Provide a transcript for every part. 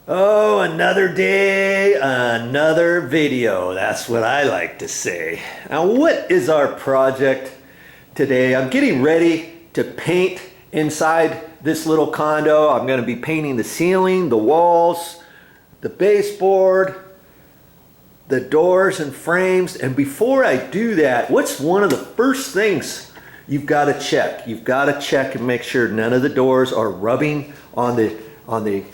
Oh, another day, another video. That's what I like to say. Now, what is our project today? I'm getting ready to paint inside this little condo. I'm going to be painting the ceiling, the walls, the baseboard, the doors and frames. And before I do that, what's one of the first things you've got to check? You've got to check and make sure none of the doors are rubbing on the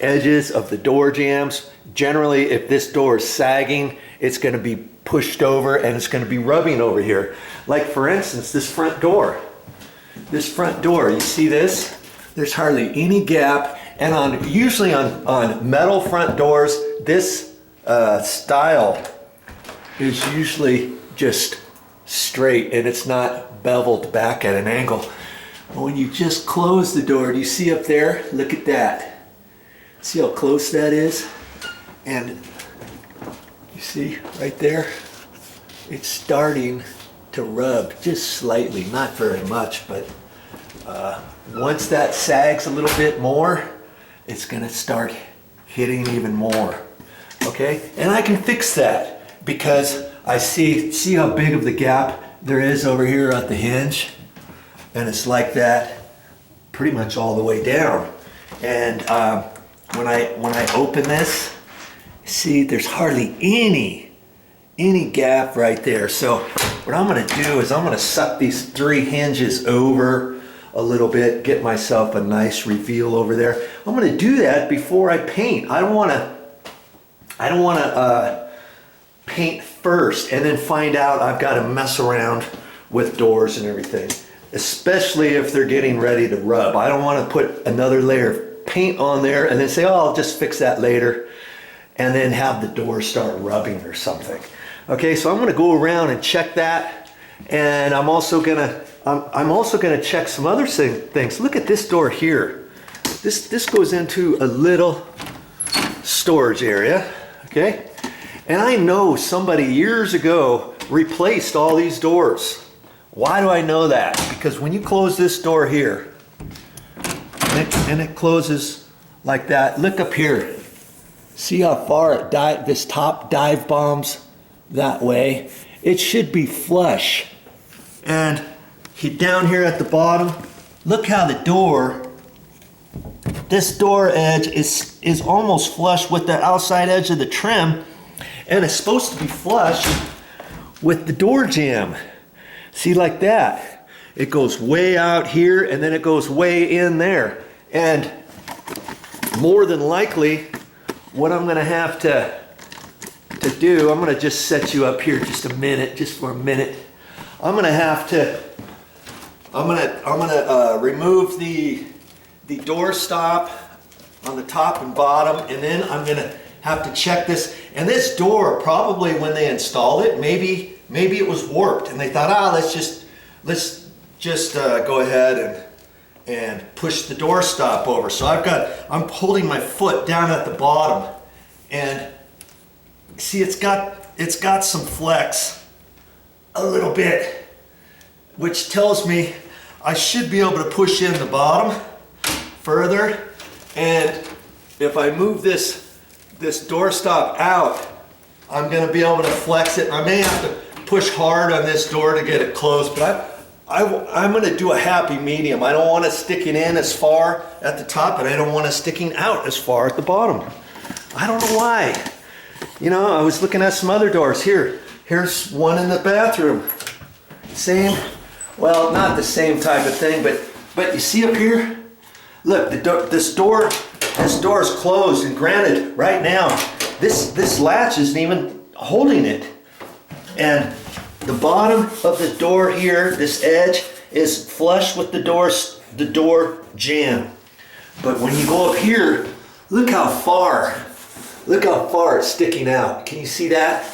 edges of the door jambs. Generally, if this door is sagging, it's going to be pushed over and it's going to be rubbing over here. Like for instance, this front door. This front door, you see this? There's hardly any gap. And usually on metal front doors, this style is usually just straight and it's not beveled back at an angle. When you just close the door, do you see up there? Look at that. See how close that is? And you see right there? It's starting to rub just slightly, not very much, but once that sags a little bit more, it's gonna start hitting even more, okay? And I can fix that because I see how big of the gap there is over here at the hinge, and it's like that pretty much all the way down. And when I open this, see there's hardly any gap right there. So what I'm gonna do is I'm gonna suck these three hinges over a little bit, get myself a nice reveal over there. I'm gonna do that before I paint. I don't wanna paint first and then find out I've got to mess around with doors and everything, especially if they're getting ready to rub. I don't want to put another layer of paint on there and then say, oh, I'll just fix that later, and then have the door start rubbing or something. Okay, so I'm gonna go around and check that, and I'm also gonna check some other things. Look at this door here. This goes into a little storage area, okay? And I know somebody years ago replaced all these doors. Why do I know that? Because when you close this door here, and it closes like that, look up here. See how far this top dive bombs that way? It should be flush. And down here at the bottom, look how this door edge is almost flush with the outside edge of the trim, and it's supposed to be flush with the door jamb. See, like that. It goes way out here and then it goes way in there. And more than likely, what I'm gonna have to do, I'm gonna just set you up here just for a minute. I'm gonna remove the door stop on the top and bottom, and then I'm gonna have to check this. And this door, probably when they installed it, maybe it was warped, and they thought, let's just go ahead and push the door stop over. So I'm holding my foot down at the bottom, and see it's got some flex a little bit, which tells me I should be able to push in the bottom further. And if I move this door stop out, I'm going to be able to flex it. I may have to push hard on this door to get it closed, but I'm going to do a happy medium. I don't want it sticking in as far at the top, and I don't want it sticking out as far at the bottom. I don't know why. You know, I was looking at some other doors. Here's one in the bathroom. Same, well, not the same type of thing, but you see up here? Look, this door is closed, and granted, right now, this latch isn't even holding it. And the bottom of the door here, this edge, is flush with the door jamb. But when you go up here, look how far it's sticking out. Can you see that?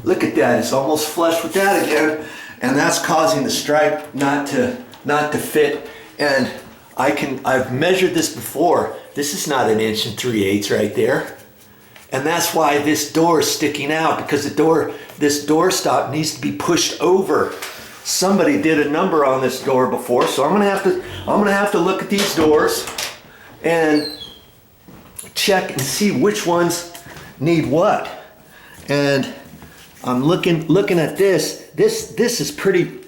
Look at that, it's almost flush with that again. And that's causing the stripe not to fit. And I've measured this before. This is not 1 3/8 right there. And that's why this door is sticking out, because this door stop needs to be pushed over. Somebody did a number on this door before, so I'm gonna have to look at these doors and check and see which ones need what. And I'm looking at this. This is pretty.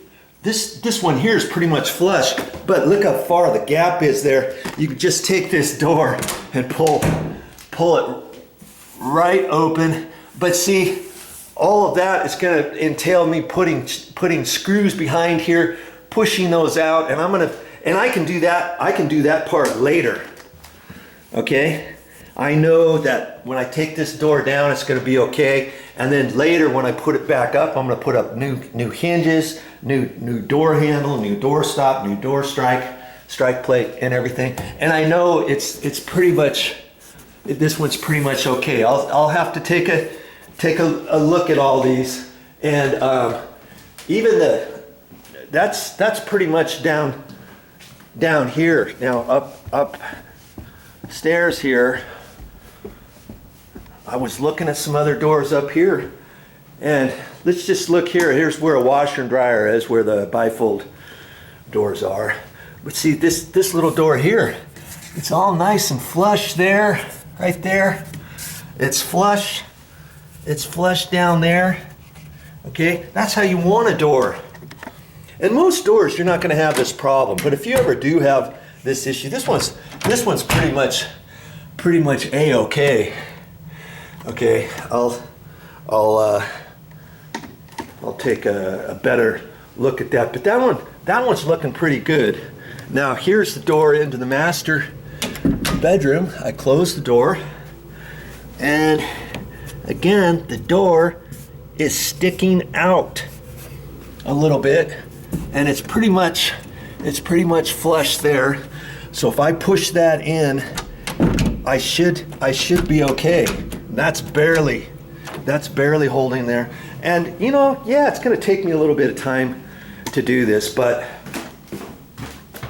This one here is pretty much flush, but look how far the gap is there. You can just take this door and pull it right open. But see, all of that is going to entail me putting screws behind here, pushing those out, and I can do that. I can do that part later. Okay, I know that when I take this door down, it's going to be okay. And then later, when I put it back up, I'm going to put up new hinges, new door handle, new door stop, new door strike plate, and everything. And I know it's pretty much, this one's pretty much okay. I'll have to take a look at all these, and even that's pretty much down here. Now up stairs here, I was looking at some other doors up here, and let's just look here. Here's where a washer and dryer is, where the bifold doors are. But see, this little door here, it's all nice and flush there, right there. It's flush. It's flush down there. Okay, that's how you want a door. And most doors, you're not going to have this problem. But if you ever do have this issue, this one's pretty much a-okay. Okay, I'll take a better look at that. But that one's looking pretty good. Now here's the door into the master bedroom. I close the door, and again, the door is sticking out a little bit, and it's pretty much flush there. So if I push that in, I should be okay. That's barely holding there. And you know, yeah, it's gonna take me a little bit of time to do this, but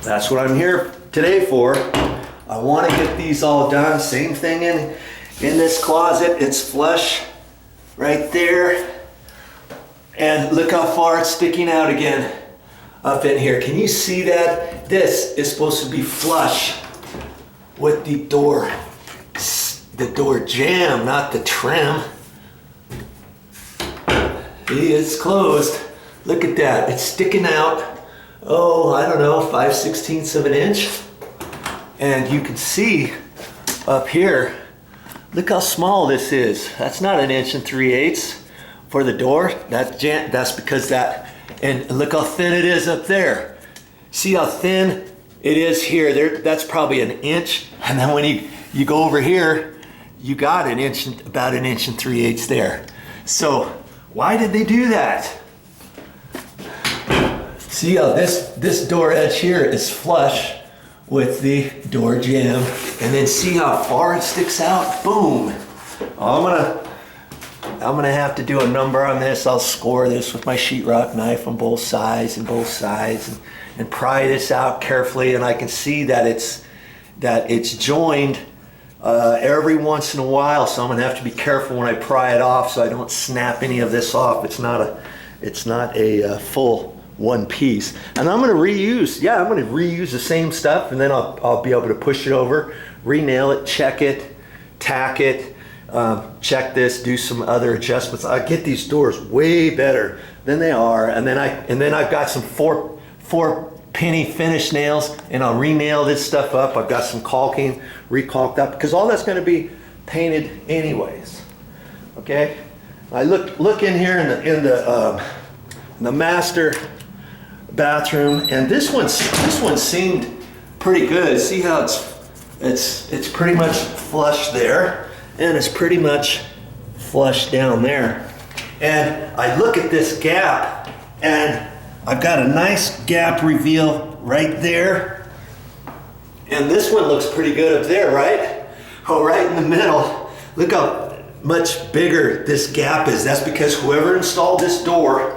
that's what I'm here today for. I want to get these all done. Same thing in this closet. It's flush right there. And look how far it's sticking out again up in here. Can you see that? This is supposed to be flush with the door jamb, not the trim. It's closed. Look at that. It's sticking out, oh, I don't know, 5/16 of an inch. And you can see up here, look how small this is. That's not 1 3/8 inches for the door. That's because that, and look how thin it is up there. See how thin it is here? There, that's probably 1 inch. And then when you go over here, you got about 1 3/8 inches there. So why did they do that? See how this door edge here is flush with the door jamb, and then see how far it sticks out. Boom! I'm gonna have to do a number on this. I'll score this with my sheetrock knife on both sides, and pry this out carefully, and I can see that it's joined every once in a while. So I'm gonna have to be careful when I pry it off, so I don't snap any of this off. It's not a full one piece. And I'm gonna reuse the same stuff, and then I'll be able to push it over, re-nail it, check it, tack it, check this, do some other adjustments. I get these doors way better than they are, and then I've got some four penny finish nails, and I'll re-nail this stuff up. I've got some caulking, re-caulked up, because all that's gonna be painted anyways. Okay, I look in here in the master bathroom, and this one seemed pretty good. See how it's pretty much flush there, and it's pretty much flush down there. And I look at this gap, and I've got a nice gap reveal right there, and this one looks pretty good up there, right? Oh, right in the middle. Look how much bigger this gap is. That's because whoever installed this door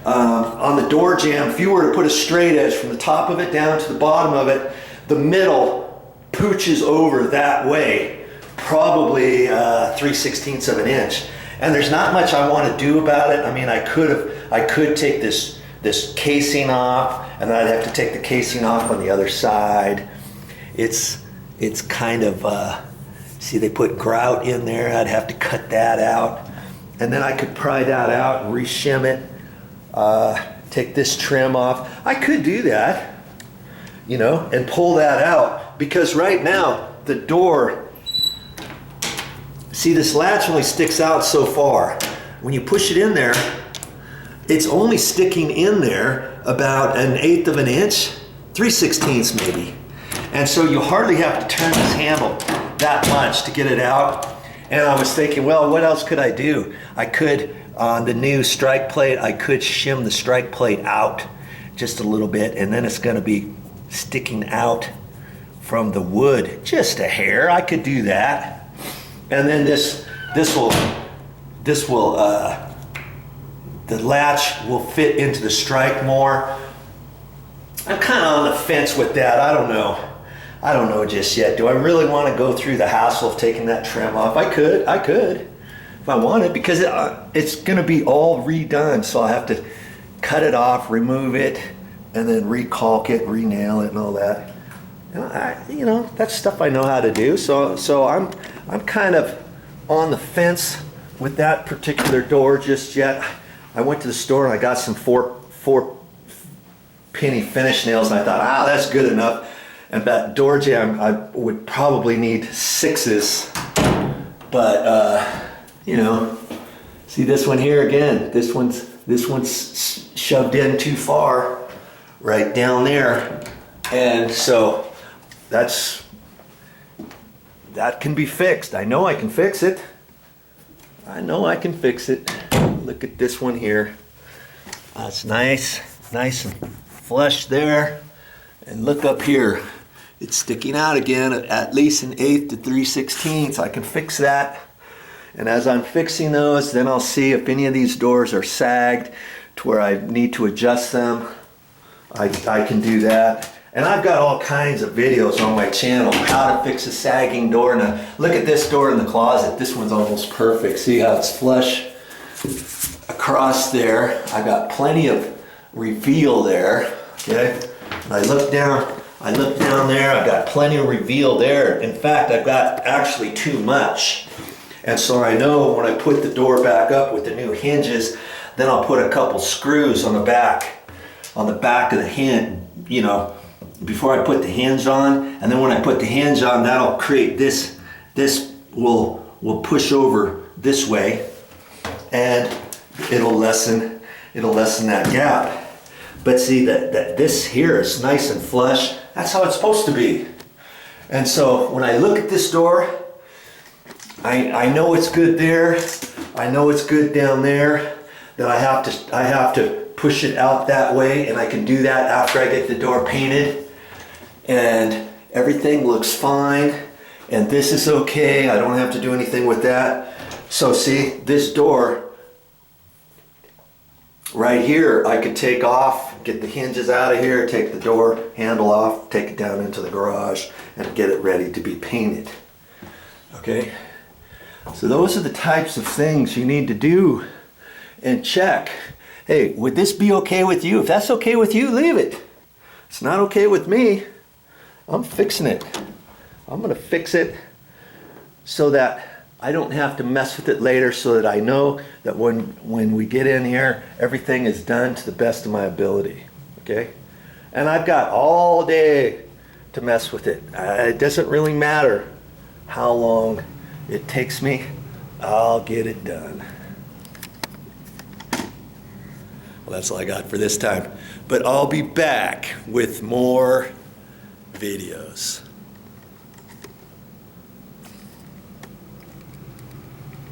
on the door jamb, if you were to put a straight edge from the top of it down to the bottom of it, the middle pooches over that way, probably 3/16 of an inch. And there's not much I want to do about it. I mean, I could take this casing off, and then I'd have to take the casing off on the other side. It's kind of See, they put grout in there. I'd have to cut that out. And then I could pry that out and re-shim it. Take this trim off. I could do that, you know, and pull that out, because right now the door, see, this latch only sticks out so far. When you push it in there, it's only sticking in there about 1/8 of an inch, 3/16 maybe. And so you hardly have to turn this handle that much to get it out. And I was thinking, well, what else could I do? I could, on the new strike plate, I could shim the strike plate out just a little bit, and then it's gonna be sticking out from the wood just a hair. I could do that. And then this will the latch will fit into the strike more. I'm kind of on the fence with that. I don't know just yet. Do I really want to go through the hassle of taking that trim off? I could if I wanted, because it's going to be all redone. So I have to cut it off, remove it, and then recalk it, re-nail it, and all that. You know, that's stuff I know how to do. So I'm kind of on the fence with that particular door just yet. I went to the store and I got some four penny finish nails, and I thought, that's good enough. And that door jamb, I would probably need 6s, but you know, see this one here again. This one's shoved in too far, right down there, and so that can be fixed. I know I can fix it. Look at this one here. That's nice and flush there. And look up here. It's sticking out again at least 1/8 to 3/16. I can fix that. And as I'm fixing those, then I'll see if any of these doors are sagged to where I need to adjust them. I can do that. And I've got all kinds of videos on my channel, how to fix a sagging door. Now, look at this door in the closet. This one's almost perfect. See how it's flush across there. I got plenty of reveal there, okay? I look down there, I've got plenty of reveal there. In fact, I've got actually too much. And so I know when I put the door back up with the new hinges, then I'll put a couple screws on the back of the hinge, you know, before I put the hinge on. And then when I put the hinge on, that'll create this will push over this way, and it'll lessen that gap. But see that this here is nice and flush. That's how it's supposed to be. And so when I look at this door, I know it's good there. I know it's good down there. That I have to push it out that way, and I can do that after I get the door painted. And everything looks fine. And this is okay. I don't have to do anything with that. So see, this door right here, I could take off, get the hinges out of here, take the door handle off, take it down into the garage, and get it ready to be painted. Okay? So those are the types of things you need to do and check. Hey, would this be okay with you? If that's okay with you, leave it. It's not okay with me. I'm fixing it. I'm gonna fix it so that I don't have to mess with it later, so that I know that when we get in here, everything is done to the best of my ability, okay? And I've got all day to mess with it. It doesn't really matter how long it takes me. I'll get it done. Well, that's all I got for this time. But I'll be back with more videos.